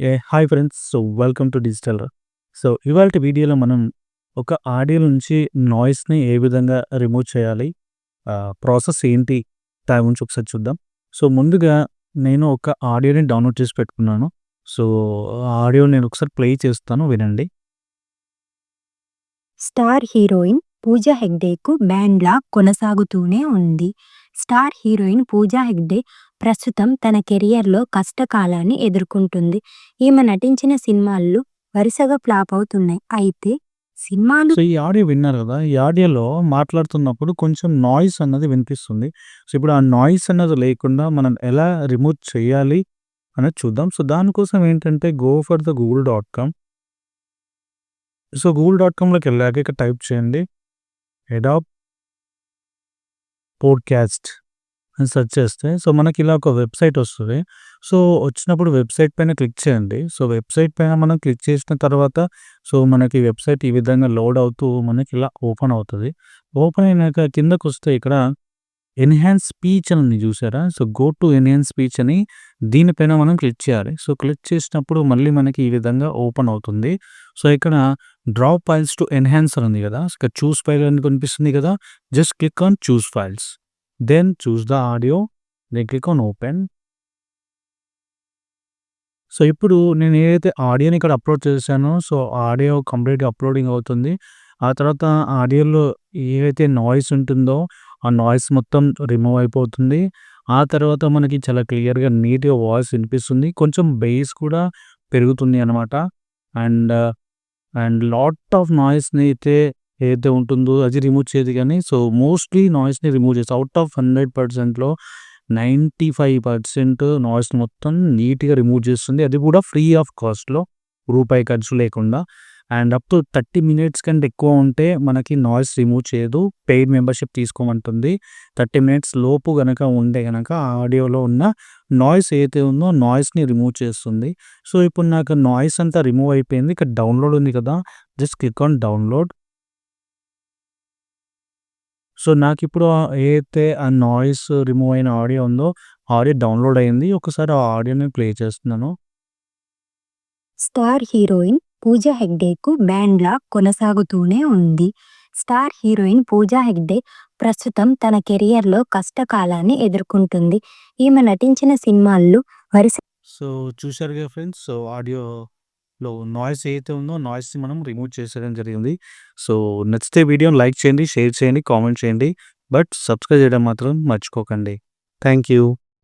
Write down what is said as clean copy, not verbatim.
Hi friends. So, welcome to digital. So, ఇవాల్టి వీడియోలో మనం ఒక ఆడియో నుంచి నాయిస్‌ని ఏ విధంగా రిమూవ్ చేయాలి? ప్రాసెస్ ఏంటి? దాని గురించి ఒకసారి చూద్దాం. సో, ముందుగా నేను ఒక ఆడియోని డౌన్‌లోడ్ చేసి పెట్టుకున్నాను. సో, ఆ ఆడియో నేను ఒకసారి ప్లే చేస్తాను వినండి. స్టార్ హీరోయిన్ పూజా హెగ్డేకు బ్యాండ్‌లా కొనసాగుతూనే ఉంది. స్టార్ హీరోయిన్ పూజా హెగ్డే ప్రస్తుతం తన కెరియర్‌లో కష్టకాలాన్ని ఎదుర్కొంటుంది. ఈమె నటించిన సినిమాలు వరుసగా ఫ్లాప్ అవుతున్నాయి. అయితే సినిమాలు సో, ఈ ఆడియో విన్నారు గదా! ఈ ఆడియోలో మాట్లాడుతున్నప్పుడు కొంచెం నాయిస్ అన్నది వినిపిస్తుంది. సో, ఇప్పుడు ఆ నాయిస్ అన్నది లేకుండా మనం ఎలా రిమూవ్ చేయాలి అనేది చూద్దాం. సో, దానికోసం ఏంటంటే go for the Google dot com. So, Google dot కామ్‌లోకెళ్ళాక ఇక్కడ టైప్ చేయండి అడాబ్ పోడ్‌కాస్ట్ అని సెర్చ్ చేస్తే సో, మనకి ఇలా ఒక వెబ్‌సైట్ వస్తది. సో, వచ్చినప్పుడు వెబ్‌సైట్ పైన క్లిక్ చేయండి. సో, వెబ్‌సైట్ పైన మనం క్లిక్ చేసిన తర్వాత సో, మనకి వెబ్‌సైట్ ఈ విధంగా లోడ్ అవుతూ మనకి ఇలా ఓపెన్ అవుతది. ఓపెన్ అయినాక కిందకొస్తే ఇక్కడ ఎన్హాన్స్ స్పీచ్ అని ఉంది చూసారా? So, go to enhance speech అని దీనిపైన మనం క్లిక్ చేయాలి. సో, క్లిక్ చేసినప్పుడు మళ్ళీ మనకి ఈ విధంగా ఓపెన్ అవుతుంది. సో, ఇక్కడ డ్రాప్ ఫైల్స్ టు ఎన్హాన్స్ అని ఉంది కదా! ఇక్కడ చూస్ ఫైల్ అని కనిపిస్తుంది కదా! Just click on choose files. Then choose the audio. Then click on open. So, ఇప్పుడు నేను ఏదైతే ఆడియోని ఇక్కడ అప్‌లోడ్ చేశానో సో, ఆడియో కంప్లీట్‌గా అప్‌లోడింగ్ అవుతుంది. ఆ తర్వాత ఆడియోలో ఏవైతే నాయిస్ ఉంటుందో, ఆ నాయిస్ మొత్తం రిమూవ్ అయిపోతుంది. ఆ తర్వాత మనకి చాలా క్లియర్‌గా నీట్‌గా వాయిస్ వినిపిస్తుంది. కొంచెం బేస్ కూడా పెరుగుతుంది అనమాట. అండ్, అండ్ లాట్ ఆఫ్ నాయిస్‌ని అయితే ఏదైతే ఉంటుందో అది రిమూవ్ చేయదు గానీ, సో, మోస్ట్‌లీ నాయిస్‌ని రిమూవ్ చేస్తది. ఔట్ ఆఫ్ 100%లో 95% నాయిస్‌ని మొత్తం నీట్‌గా రిమూవ్ చేస్తుంది. అది కూడా ఫ్రీ ఆఫ్ కాస్ట్‌లో రూపాయి ఖర్చు లేకుండా. అండ్ అప్ టు 30 మినిట్స్ కంటే ఎక్కువ ఉంటే మనకి నాయిస్ రిమూవ్ చేయదు. పెయిడ్ మెంబర్‌షిప్ తీసుకోమంటుంది. 30 మినిట్స్ లోపు గనక ఉంటే గనక ఆ ఆడియోలో ఉన్న నాయిస్ ఏదైతే ఉందో నాయిస్‌ని రిమూవ్ చేస్తుంది. సో, ఇప్పుడు నాకు నాయిస్ అంతా రిమూవ్ అయిపోయింది. ఇక్కడ డౌన్‌లోడ్ ఉంది కదా! Just click on download. So, నాకిప్పుడు ఏదైతే ఆ నాయిస్ రిమూవ్ అయిన ఆడియో ఉందో, ఆడియో డౌన్‌లోడ్ అయింది. ఒకసారి ఆ ఆడియోని ప్లే చేస్తున్నాను. స్టార్ హీరోయిన్ పూజా హెగ్డేకు బ్యాండ్‌లా కొనసాగుతూనే ఉంది. స్టార్ హీరోయిన్ పూజా హెగ్డే ప్రస్తుతం తన కెరియర్‌లో కష్టకాలాన్ని ఎదుర్కొంటుంది. ఈమె నటించిన సినిమాల్లో వరుస సో, చూశారుగా ఫ్రెండ్స్. సో, ఆడియోలో నాయిస్ ఏదైతే ఉందో నాయిస్‌ని మనం రిమూవ్ చేసేయడం జరిగింది. సో, నచ్చితే వీడియోని లైక్ చేయండి, షేర్ చేయండి, కామెంట్ చేయండి. బట్ సబ్స్క్రైబ్ చేయడం మాత్రం మర్చిపోకండి. Thank you.